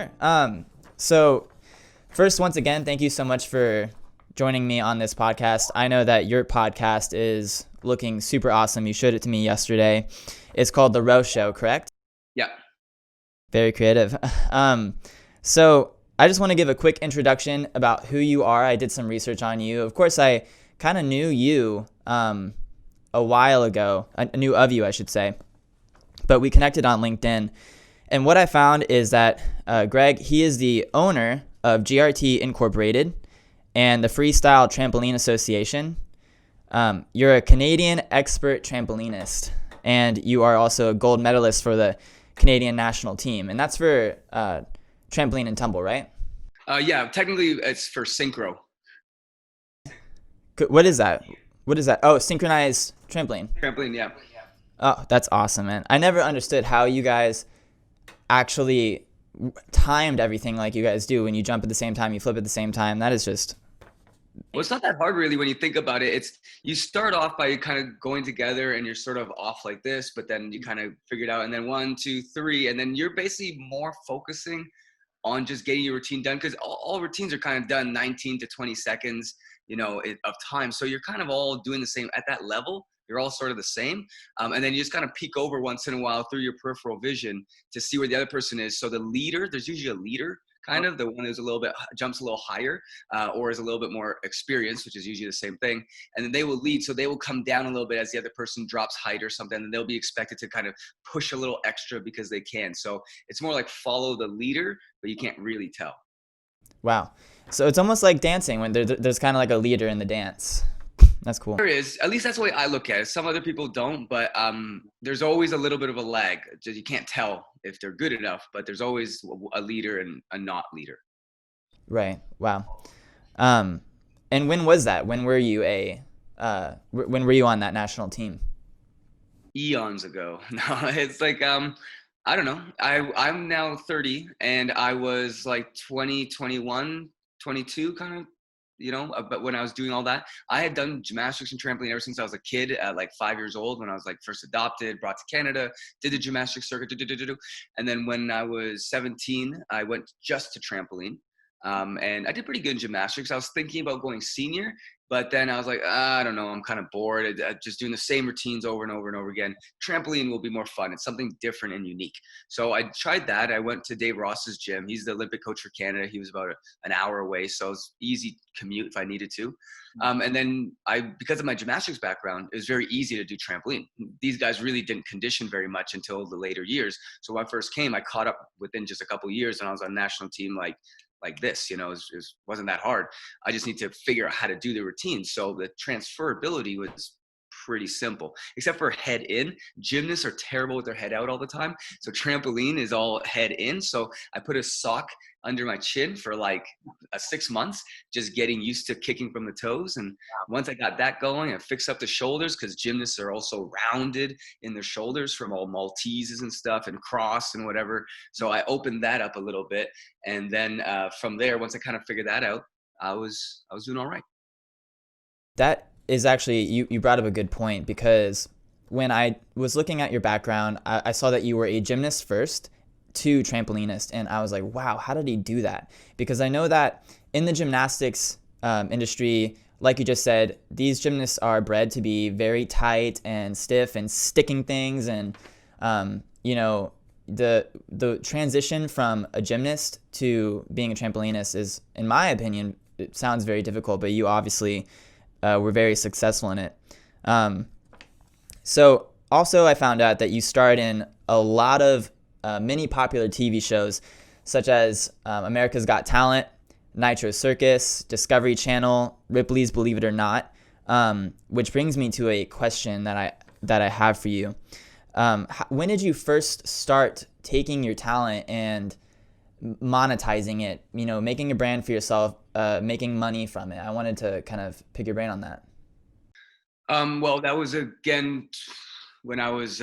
Sure. So first, once again, thank you so much for joining me on this podcast. I know that your podcast is looking super awesome. You showed it to me yesterday. It's called The Roe Show, correct? Yeah. Very creative. So I just want to give a quick introduction about who you are. I did some research on you. Of course, I kind of knew you a while ago. I knew of you, I should say. But we connected on LinkedIn. And what I found is that Greg, he is the owner of GRT Incorporated and the Freestyle Trampoline Association. You're a Canadian expert trampolinist, and you are also a gold medalist for the Canadian national team. And that's for trampoline and tumble, right? Yeah, technically it's for synchro. What is that? What is that? Oh, synchronized trampoline. Trampoline, yeah. Oh, that's awesome, man. I never understood how you guys actually timed everything like you guys do. When you jump at the same time, you flip at the same time. That is just... Well, it's not that hard really when you think about it. It's you start off by kind of going together and you're sort of off like this, but then you kind of figure it out. And then 1, 2, 3, and then you're basically more focusing on just getting your routine done, because all routines are kind of done 19 to 20 seconds, of time. So you're kind of all doing the same at that level. You're all sort of the same. And then you just kind of peek over once in a while through your peripheral vision to see where the other person is. So the leader, there's usually a leader, kind of the one who's a little bit jumps a little higher or is a little bit more experienced, which is usually the same thing. And then they will lead. So they will come down a little bit as the other person drops height or something. And they'll be expected to kind of push a little extra because they can. So it's more like follow the leader, but you can't really tell. Wow. So it's almost like dancing when there's kind of like a leader in the dance. That's cool. There is. At least that's the way I look at it. Some other people don't, but there's always a little bit of a lag. You can't tell if they're good enough, but there's always a leader and a not leader. Right. Wow. And when was that? When were you when were you on that national team? Eons ago. No, it's like I don't know. I'm now 30 and I was like 20, 21, 22 kind of, but when I was doing all that, I had done gymnastics and trampoline ever since I was a kid at like 5 years old, when I was like first adopted, brought to Canada, did the gymnastics circuit, and then when I was 17, I went just to trampoline. And I did pretty good in gymnastics. I was thinking about going senior, but then I was like, I don't know, I'm kind of bored. Just doing the same routines over and over and over again. Trampoline will be more fun. It's something different and unique. So I tried that. I went to Dave Ross's gym. He's the Olympic coach for Canada. He was about an hour away, so it was easy commute if I needed to. And then because of my gymnastics background, it was very easy to do trampoline. These guys really didn't condition very much until the later years. So when I first came, I caught up within just a couple of years, and I was on national team like this, it wasn't that hard. I just need to figure out how to do the routine. So the transferability was pretty simple, except for head in. Gymnasts are terrible with their head out all the time. So trampoline is all head in. So I put a sock under my chin for like 6 months, just getting used to kicking from the toes. And once I got that going, I fixed up the shoulders, because gymnasts are also rounded in their shoulders from all Malteses and stuff and cross and whatever. So I opened that up a little bit. And then from there, once I kind of figured that out, I was doing all right. That is actually, you brought up a good point, because when I was looking at your background, I saw that you were a gymnast first to trampolinist, and I was like, wow, how did he do that? Because I know that in the gymnastics industry, like you just said, these gymnasts are bred to be very tight and stiff and sticking things, and the transition from a gymnast to being a trampolinist is, in my opinion, it sounds very difficult, but you obviously were very successful in it. So also I found out that you starred in a lot of many popular TV shows, such as America's Got Talent, Nitro Circus, Discovery Channel, Ripley's Believe It or Not, which brings me to a question that I have for you. When did you first start taking your talent and monetizing it, making a brand for yourself, making money from it? I wanted to kind of pick your brain on that. Well, that was again when I was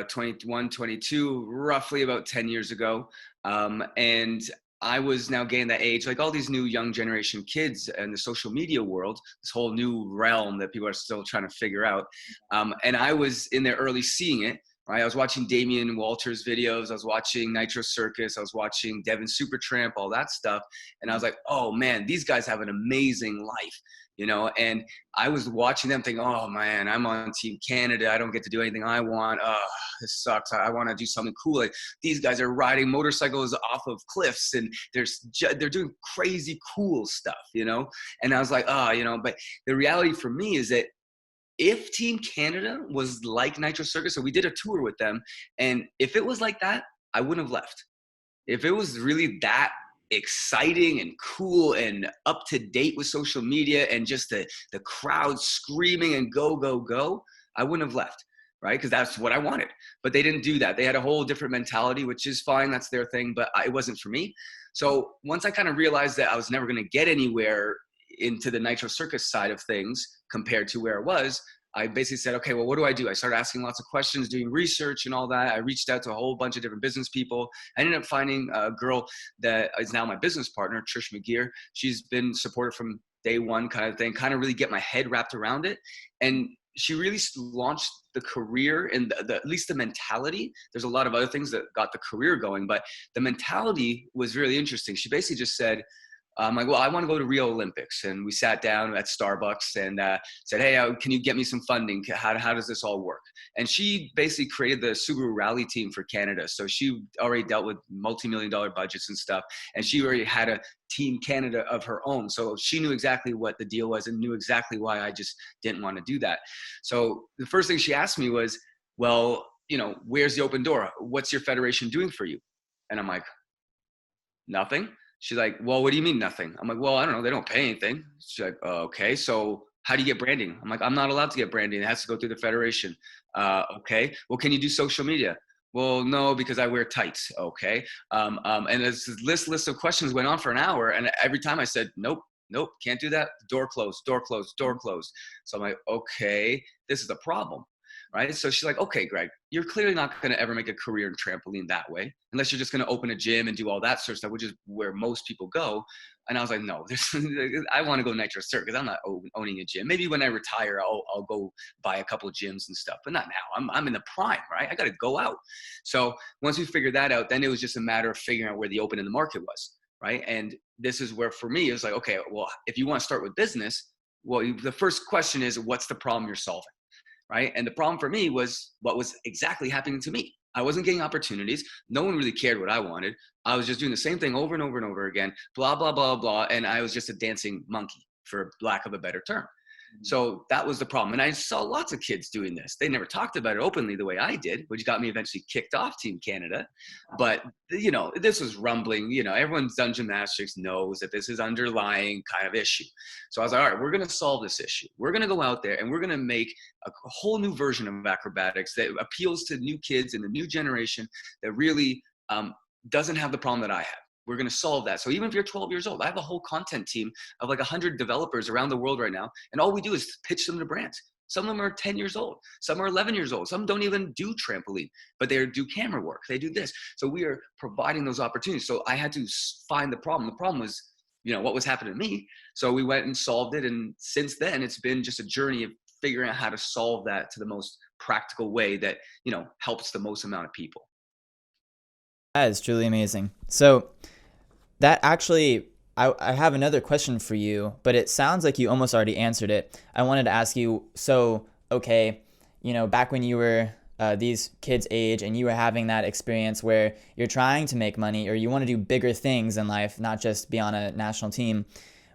21, 22, roughly about 10 years ago. And I was now getting that age, like all these new young generation kids in the social media world, this whole new realm that people are still trying to figure out. And I was in there early seeing it. right? I was watching Damian Walters videos. I was watching Nitro Circus. I was watching Devin Supertramp, all that stuff. And I was like, oh man, these guys have an amazing life, you know? And I was watching them thinking, oh man, I'm on Team Canada. I don't get to do anything I want. Oh, this sucks. I want to do something cool. Like these guys are riding motorcycles off of cliffs and they're doing crazy cool stuff, you know? And I was like, oh, you know, but the reality for me is that if Team Canada was like Nitro Circus, so we did a tour with them, and if it was like that, I wouldn't have left. If it was really that exciting and cool and up to date with social media and just the crowd screaming and go, go, go, I wouldn't have left, right? Because that's what I wanted. But they didn't do that. They had a whole different mentality, which is fine. That's their thing, but it wasn't for me. So once I kind of realized that I was never going to get anywhere into the Nitro Circus side of things compared to where I was, I basically said, okay, well, what do I do? I started asking lots of questions, doing research and all that. I reached out to a whole bunch of different business people. I ended up finding a girl that is now my business partner, Trish McGeer. She's been supportive from day one kind of thing, kind of really get my head wrapped around it. And she really launched the career and at least the mentality. There's a lot of other things that got the career going, but the mentality was really interesting. She basically just said, I'm like, well, I want to go to Rio Olympics. And we sat down at Starbucks and said, hey, can you get me some funding? How does this all work? And she basically created the Subaru Rally team for Canada. So she already dealt with multi-million-dollar budgets and stuff. And she already had a Team Canada of her own. So she knew exactly what the deal was and knew exactly why I just didn't want to do that. So the first thing she asked me was, well, you know, where's the open door? What's your federation doing for you? And I'm like, nothing. She's like, well, what do you mean nothing? I'm like, well, I don't know. They don't pay anything. She's like, okay, so how do you get branding? I'm like, I'm not allowed to get branding. It has to go through the federation. Okay, well, can you do social media? Well, no, because I wear tights. Okay. And this list of questions went on for an hour. And every time I said, nope, can't do that. Door closed, door closed, door closed. So I'm like, okay, this is a problem. Right. So she's like, okay, Greg, you're clearly not going to ever make a career in trampoline that way, unless you're just going to open a gym and do all that sort of stuff, which is where most people go. And I was like, no, I want to go Nitro Circus. I'm not owning a gym. Maybe when I retire, I'll go buy a couple of gyms and stuff, but not now. I'm in the prime, right? I got to go out. So once we figured that out, then it was just a matter of figuring out where the open in the market was, right? And this is where, for me, it was like, okay, well, if you want to start with business, well, the first question is, what's the problem you're solving? Right. And the problem for me was what was exactly happening to me. I wasn't getting opportunities. No one really cared what I wanted. I was just doing the same thing over and over and over again, blah, blah, blah, blah. And I was just a dancing monkey, for lack of a better term. So that was the problem. And I saw lots of kids doing this. They never talked about it openly the way I did, which got me eventually kicked off Team Canada. But, you know, this was rumbling. You know, everyone's done gymnastics knows that this is underlying kind of issue. So I was like, all right, we're going to solve this issue. We're going to go out there and we're going to make a whole new version of acrobatics that appeals to new kids in the new generation that really doesn't have the problem that I have. We're going to solve that. So even if you're 12 years old, I have a whole content team of like 100 developers around the world right now. And all we do is pitch them to brands. Some of them are 10 years old. Some are 11 years old. Some don't even do trampoline, but they do camera work. They do this. So we are providing those opportunities. So I had to find the problem. The problem was, you know, what was happening to me. So we went and solved it. And since then, it's been just a journey of figuring out how to solve that to the most practical way that, you know, helps the most amount of people. That is truly amazing. So that actually, I have another question for you, but it sounds like you almost already answered it. I wanted to ask you, so, okay, you know, back when you were these kids' age and you were having that experience where you're trying to make money or you want to do bigger things in life, not just be on a national team,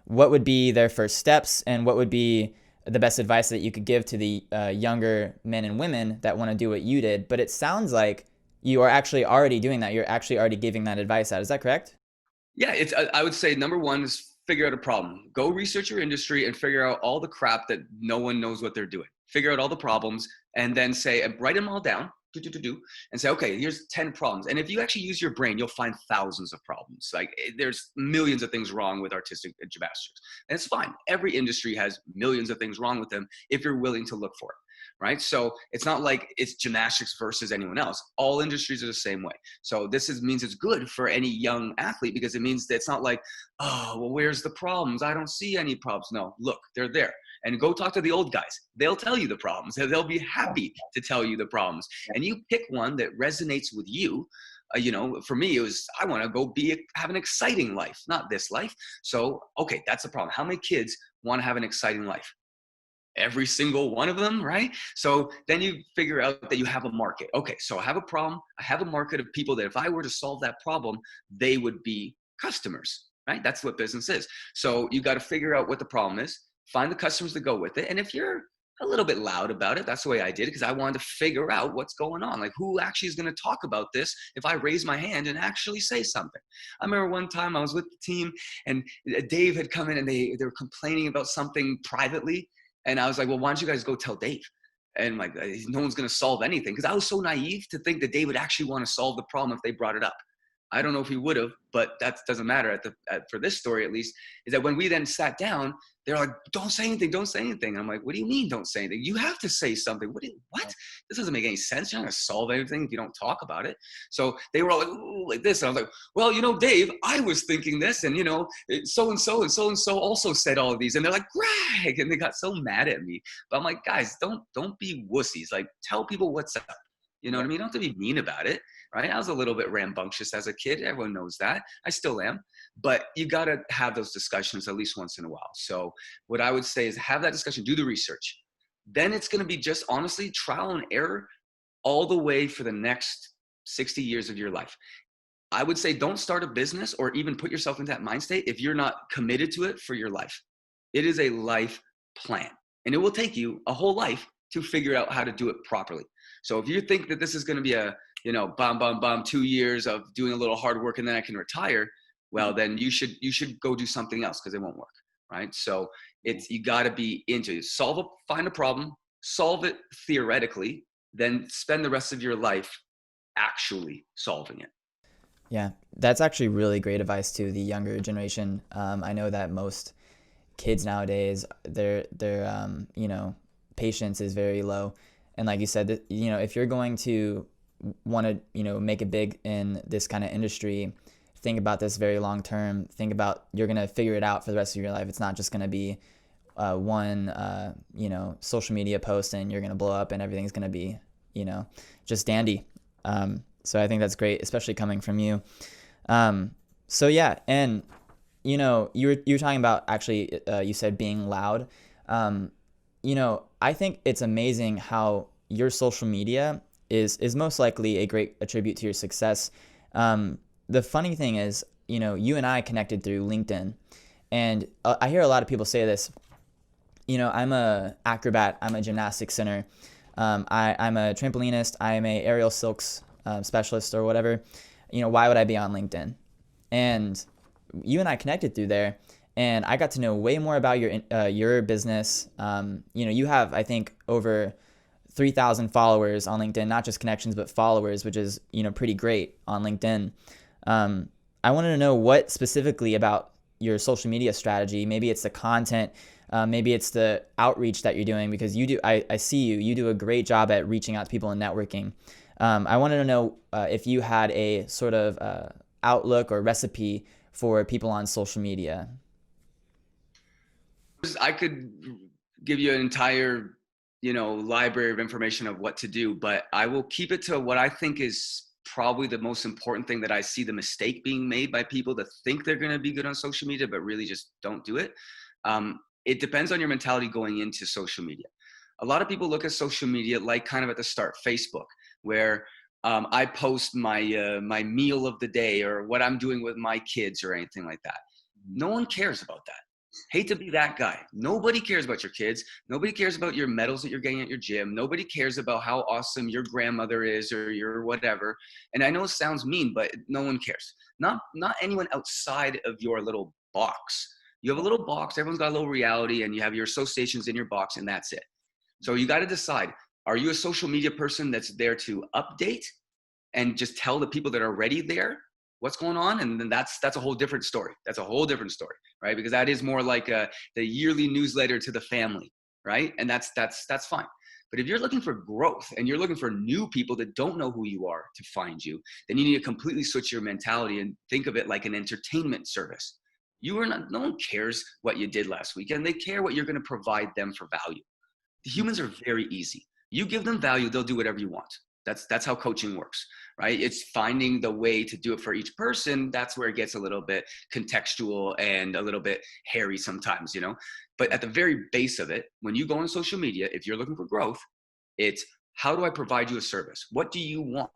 what would be their first steps and what would be the best advice that you could give to the younger men and women that want to do what you did? But it sounds like you are actually already doing that. You're actually already giving that advice out. Is that correct? Yeah, I would say number one is figure out a problem. Go research your industry and figure out all the crap that no one knows what they're doing. Figure out all the problems and then write them all down, and say, okay, here's 10 problems. And if you actually use your brain, you'll find thousands of problems. Like there's millions of things wrong with artistic gymnastics. And it's fine. Every industry has millions of things wrong with them if you're willing to look for it. Right? So it's not like it's gymnastics versus anyone else. All industries are the same way. So this means it's good for any young athlete because it means that it's not like, oh, well, where's the problems? I don't see any problems. No, look, they're there. and go talk to the old guys. They'll tell you the problems. They'll be happy to tell you the problems. And you pick one that resonates with you. For me, it was, I want to go have an exciting life, not this life. So, okay, that's the problem. How many kids want to have an exciting life? Every single one of them, right? So then you figure out that you have a market. Okay, so I have a problem. I have a market of people that if I were to solve that problem, they would be customers, right? That's what business is. So you got to figure out what the problem is, find the customers to go with it. And if you're a little bit loud about it, that's the way I did it, because I wanted to figure out what's going on. Like, who actually is going to talk about this if I raise my hand and actually say something? I remember one time I was with the team and Dave had come in and they were complaining about something privately. And I was like, well, why don't you guys go tell Dave? And like, no one's going to solve anything. Because I was so naive to think that Dave would actually want to solve the problem if they brought it up. I don't know if he would have, but that doesn't matter for this story, at least, is that when we then sat down, they're like, don't say anything, don't say anything. And I'm like, what do you mean don't say anything? You have to say something. What? This doesn't make any sense. You're not going to solve anything if you don't talk about it. So they were all like, ooh, like this. And I was like, well, Dave, I was thinking this. And, so-and-so and so-and-so also said all of these. And they're like, Greg. And they got so mad at me. But I'm like, guys, don't be wussies. Like, tell people what's up. You know what I mean? You don't have to be mean about it, right? I was a little bit rambunctious as a kid. Everyone knows that. I still am. But you got to have those discussions at least once in a while. So what I would say is have that discussion, do the research. Then it's going to be just honestly trial and error all the way for the next 60 years of your life. I would say don't start a business or even put yourself into that mind state if you're not committed to it for your life. It is a life plan, and it will take you a whole life to figure out how to do it properly. So if you think that this is going to be a, 2 years of doing a little hard work and then I can retire, well, then you should go do something else, because it won't work, right? So you got to be into it. Find a problem, solve it theoretically, then spend the rest of your life actually solving it. Yeah, that's actually really great advice to the younger generation. I know that most kids nowadays, their patience is very low. And like you said, if you're going to want to, make it big in this kind of industry, think about this very long term. Think about you're going to figure it out for the rest of your life. It's not just going to be one, social media post and you're going to blow up and everything's going to be, just dandy. So I think that's great, especially coming from you. So yeah, and you were talking about actually, you said being loud. I think it's amazing how your social media is most likely a great attribute to your success. The funny thing is, you and I connected through LinkedIn, and I hear a lot of people say this. I'm a acrobat. I'm a gymnastics center. I'm a trampolinist. I'm a aerial silks specialist or whatever. Why would I be on LinkedIn? And you and I connected through there. And I got to know way more about your business. You have, I think, over 3,000 followers on LinkedIn, not just connections, but followers, which is, pretty great on LinkedIn. I wanted to know what specifically about your social media strategy. Maybe it's the content, maybe it's the outreach that you're doing, because I see you do a great job at reaching out to people and networking. I wanted to know if you had a sort of outlook or recipe for people on social media. I could give you an entire, library of information of what to do, but I will keep it to what I think is probably the most important thing that I see the mistake being made by people that think they're going to be good on social media, but really just don't do it. It depends on your mentality going into social media. A lot of people look at social media like kind of at the start, Facebook, where I post my my meal of the day or what I'm doing with my kids or anything like that. No one cares about that. Hate to be that guy. Nobody cares about your kids. Nobody cares about your medals that you're getting at your gym. Nobody cares about how awesome your grandmother is or your whatever. And I know it sounds mean, but no one cares. Not anyone outside of your little box. You have a little box. Everyone's got a little reality, and you have your associations in your box, and that's it. So you got to decide, are you a social media person that's there to update and just tell the people that are already there what's going on? And then that's a whole different story. That's a whole different story, right? Because that is more like the yearly newsletter to the family, right? And that's fine. But if you're looking for growth and you're looking for new people that don't know who you are to find you, then you need to completely switch your mentality and think of it like an entertainment service. You are not, no one cares what you did last weekend. They care what you're going to provide them for value. The humans are very easy. You give them value, they'll do whatever you want. That's how coaching works, right? It's finding the way to do it for each person. That's where it gets a little bit contextual and a little bit hairy sometimes, you know. But at the very base of it, when you go on social media, if you're looking for growth, it's how do I provide you a service? What do you want?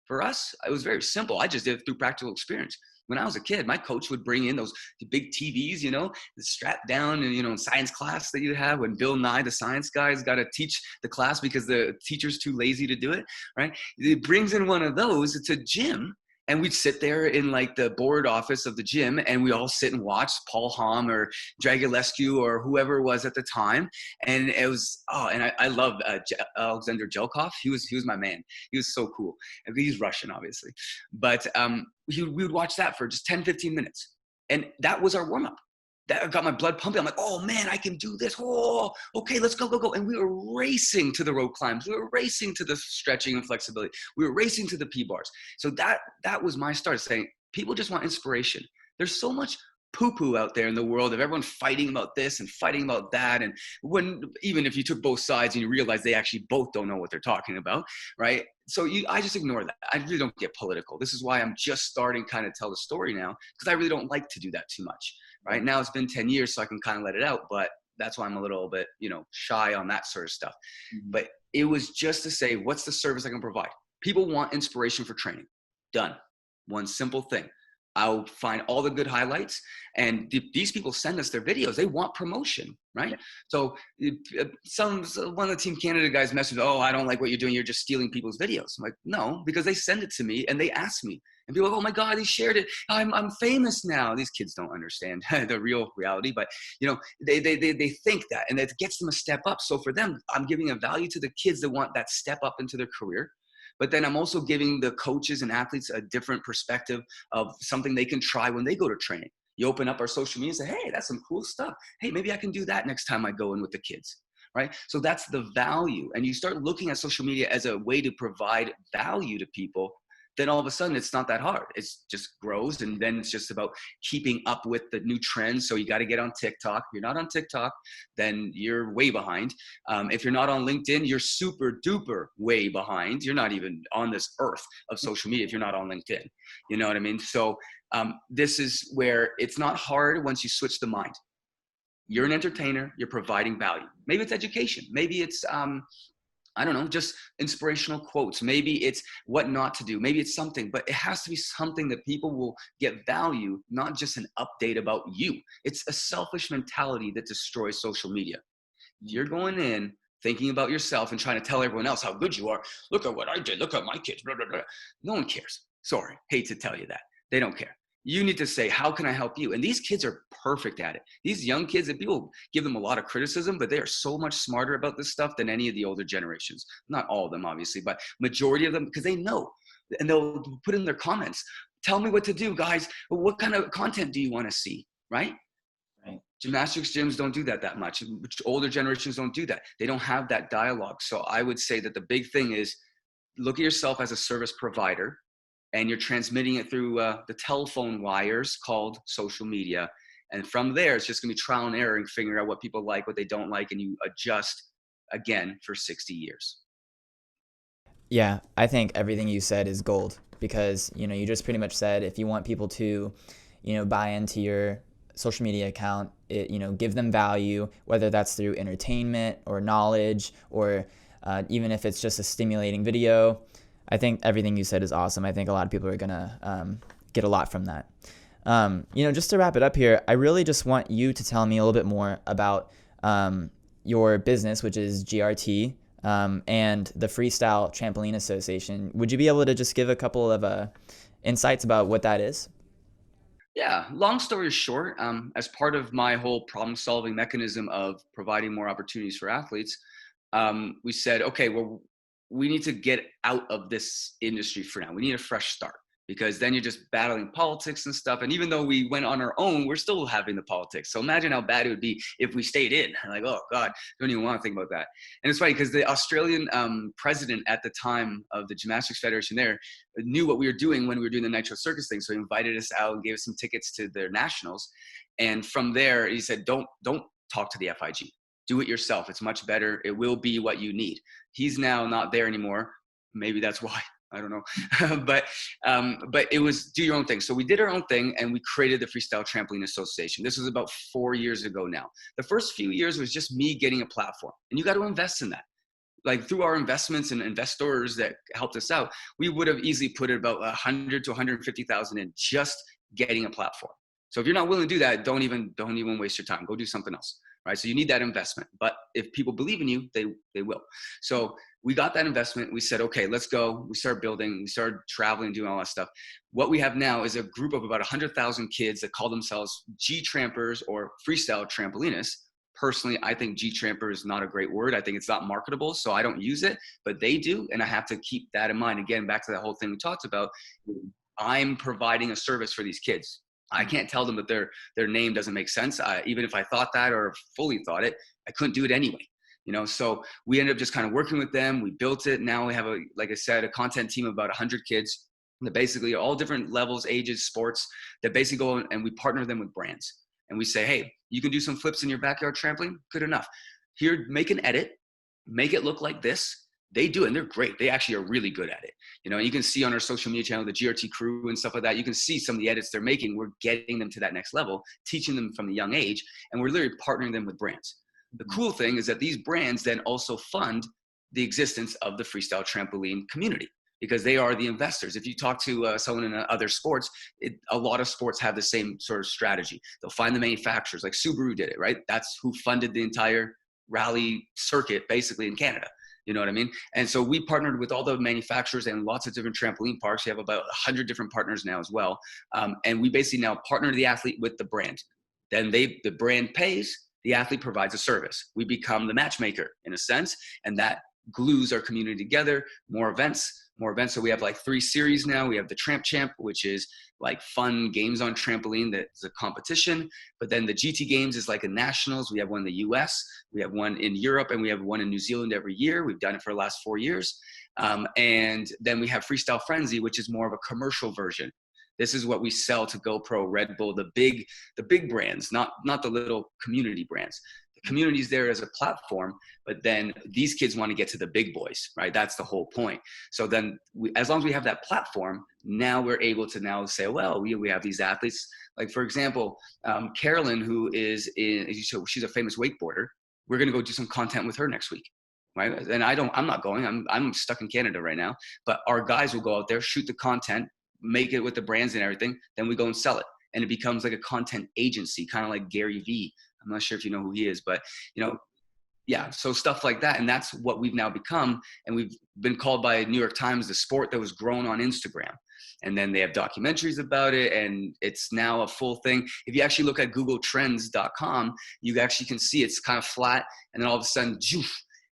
For us, it was very simple. I just did it through practical experience. When I was a kid, my coach would bring in those big TVs, you know, strapped down, and, you know, in science class that you have when Bill Nye, the science guy, has got to teach the class because the teacher's too lazy to do it, right? He brings in one of those to gym, and we'd sit there in like the board office of the gym, and we all sit and watch Paul Hom or Dragulescu or whoever it was at the time. And it was, and I loved Alexander Jelkov. He was my man. He was so cool. And he's Russian, obviously. But we would watch that for just 10, 15 minutes. And that was our warm up. That got my blood pumping. I'm like, oh man, I can do this. Oh, okay, let's go, go, go. And we were racing to the rope climbs. We were racing to the stretching and flexibility. We were racing to the P bars. So that was my start, saying people just want inspiration. There's so much poo-poo out there in the world of everyone fighting about this and fighting about that. And when, even if you took both sides and you realize they actually both don't know what they're talking about, right? So I just ignore that. I really don't get political. This is why I'm just starting kind of tell the story now, because I really don't like to do that too much. Right now it's been 10 years, so I can kind of let it out, but that's why I'm a little bit, you know, shy on that sort of stuff. Mm-hmm. But it was just to say, what's the service I can provide? People want inspiration for training. Done. One simple thing. I'll find all the good highlights, and these people send us their videos. They want promotion, right? Yeah. So one of the Team Canada guys messaged, oh, I don't like what you're doing. You're just stealing people's videos. I'm like, no, because they send it to me and they ask me. And people are like, oh my God, he shared it. I'm famous now. These kids don't understand the real reality, but you know, they think that, and it gets them a step up. So for them, I'm giving a value to the kids that want that step up into their career. But then I'm also giving the coaches and athletes a different perspective of something they can try when they go to training. You open up our social media and say, hey, that's some cool stuff. Hey, maybe I can do that next time I go in with the kids, right? So that's the value. And you start looking at social media as a way to provide value to people. Then all of a sudden it's not that hard. It just grows, and then it's just about keeping up with the new trends. So you got to get on TikTok. If you're not on TikTok, then you're way behind. If you're not on LinkedIn, you're super duper way behind. You're not even on this earth of social media if you're not on LinkedIn. You know what I mean? So this is where it's not hard once you switch the mind. You're an entertainer. You're providing value. Maybe it's education. Maybe it's I don't know, just inspirational quotes. Maybe it's what not to do. Maybe it's something, but it has to be something that people will get value, not just an update about you. It's a selfish mentality that destroys social media. You're going in thinking about yourself and trying to tell everyone else how good you are. Look at what I did. Look at my kids. Blah, blah, blah. No one cares. Sorry. Hate to tell you that. They don't care. You need to say, how can I help you? And these kids are perfect at it. These young kids, and people give them a lot of criticism, but they are so much smarter about this stuff than any of the older generations. Not all of them, obviously, but majority of them, because they know. And they'll put in their comments, tell me what to do, guys. What kind of content do you want to see, right? Right. Gymnastics gyms don't do that much. Older generations don't do that. They don't have that dialogue. So I would say that the big thing is look at yourself as a service provider, and you're transmitting it through the telephone wires called social media. And from there, it's just going to be trial and error and figuring out what people like, what they don't like, and you adjust again for 60 years. Yeah, I think everything you said is gold, because, you know, you just pretty much said if you want people to, you know, buy into your social media account, you know, give them value, whether that's through entertainment or knowledge, or even if it's just a stimulating video. I think everything you said is awesome. I think a lot of people are going to get a lot from that. You know, just to wrap it up here, I really just want you to tell me a little bit more about your business, which is GRT, and the Freestyle Trampoline Association. Would you be able to just give a couple of insights about what that is? Yeah, long story short, as part of my whole problem-solving mechanism of providing more opportunities for athletes, we said, okay, well, we need to get out of this industry for now. We need a fresh start. because then you're just battling politics and stuff. And even though we went on our own, we're still having the politics. So imagine how bad it would be if we stayed in. Like, oh God, don't even want to think about that. And it's funny because the Australian president at the time of the Gymnastics Federation there knew what we were doing when we were doing the Nitro Circus thing. So he invited us out and gave us some tickets to their nationals. And from there, he said, don't talk to the FIG. Do it yourself. It's much better. It will be what you need. He's now not there anymore. Maybe that's why. I don't know. but it was do your own thing. So we did our own thing and we created the Freestyle Trampoline Association. This was about 4 years ago now. The first few years was just me getting a platform. And you got to invest in that. Like through our investments and investors that helped us out, we would have easily put about 100 to 150,000 in just getting a platform. So if you're not willing to do that, don't even waste your time. Go do something else. Right? So you need that investment. But if people believe in you, they will. So we got that investment. We said, okay, let's go. We started building. We started traveling, doing all that stuff. What we have now is a group of about 100,000 kids that call themselves G-Trampers or Freestyle Trampolinists. Personally, I think G-Tramper is not a great word. I think it's not marketable, so I don't use it. But they do, and I have to keep that in mind. Again, back to that whole thing we talked about. I'm providing a service for these kids. I can't tell them that their name doesn't make sense. Even if I thought that or fully thought it, I couldn't do it anyway. So we ended up just kind of working with them. We built it. Now we have like I said, a content team of about 100 kids that basically all different levels, ages, sports that basically go and we partner them with brands. And we say, hey, you can do some flips in your backyard trampoline. Good enough. Here, make an edit, make it look like this. They do it and they're great. They actually are really good at it. You can see on our social media channel, the GRT crew and stuff like that. You can see some of the edits they're making. We're getting them to that next level, teaching them from the young age. And we're literally partnering them with brands. The cool thing is that these brands then also fund the existence of the freestyle trampoline community because they are the investors. If you talk to someone in other sports, a lot of sports have the same sort of strategy. They'll find the manufacturers, like Subaru did it, right? That's who funded the entire rally circuit basically in Canada. You know what I mean? And so we partnered with all the manufacturers and lots of different trampoline parks. We have about 100 different partners now as well. And we basically now partner the athlete with the brand. Then the brand pays, the athlete provides a service. We become the matchmaker in a sense, and that glues our community together. More events. So we have like 3 series now. We have the Tramp Champ, which is like fun games on trampoline. That's a competition. But then the GT Games is like a nationals. We have one in the US, we have one in Europe, and we have one in New Zealand every year. We've done it for the last 4 years. And then we have Freestyle Frenzy, which is more of a commercial version. This is what we sell to GoPro, Red Bull, the big brands, not the little community brands. The community is there as a platform, but then these kids want to get to the big boys, right? That's the whole point. So then as long as we have that platform, now we're able to now say, well, we have these athletes. Like for example, Carolyn, who is she's a famous wakeboarder. We're going to go do some content with her next week. Right. And I'm not going, I'm stuck in Canada right now, but our guys will go out there, shoot the content, make it with the brands and everything. Then we go and sell it. And it becomes like a content agency, kind of like Gary Vee. I'm not sure if you know who he is, but yeah, so stuff like that. And that's what we've now become. And we've been called by New York Times the sport that was grown on Instagram. And then they have documentaries about it. And it's now a full thing. If you actually look at googletrends.com, you actually can see it's kind of flat. And then all of a sudden,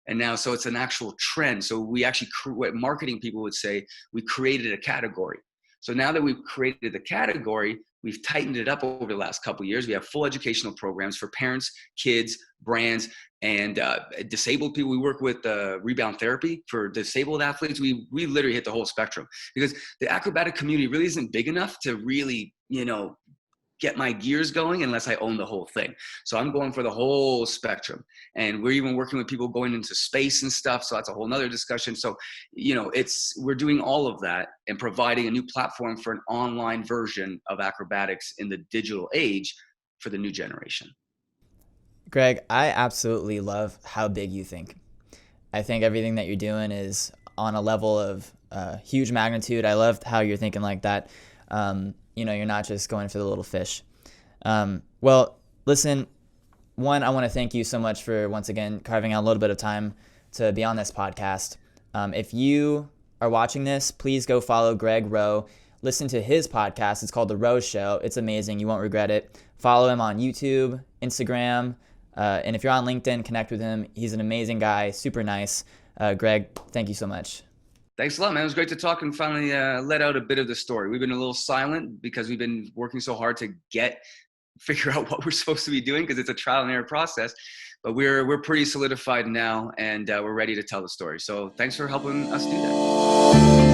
and now, so it's an actual trend. So we actually, what marketing people would say, we created a category. So now that we've created the category, we've tightened it up over the last couple of years. We have full educational programs for parents, kids, brands, and disabled people. We work with rebound therapy for disabled athletes. We literally hit the whole spectrum because the acrobatic community really isn't big enough to really, get my gears going unless I own the whole thing. So I'm going for the whole spectrum. And we're even working with people going into space and stuff. So that's a whole nother discussion. So, we're doing all of that and providing a new platform for an online version of acrobatics in the digital age for the new generation. Greg, I absolutely love how big you think. I think everything that you're doing is on a level of huge magnitude. I love how you're thinking like that. You're not just going for the little fish. Well, listen, one, I want to thank you so much for, once again, carving out a little bit of time to be on this podcast. If you are watching this, please go follow Greg Roe. Listen to his podcast. It's called The Roe Show. It's amazing. You won't regret it. Follow him on YouTube, Instagram, and if you're on LinkedIn, connect with him. He's an amazing guy, super nice. Greg, thank you so much. Thanks a lot, man. It was great to talk and finally let out a bit of the story. We've been a little silent because we've been working so hard to figure out what we're supposed to be doing, because it's a trial and error process. But we're pretty solidified now, and we're ready to tell the story. So thanks for helping us do that.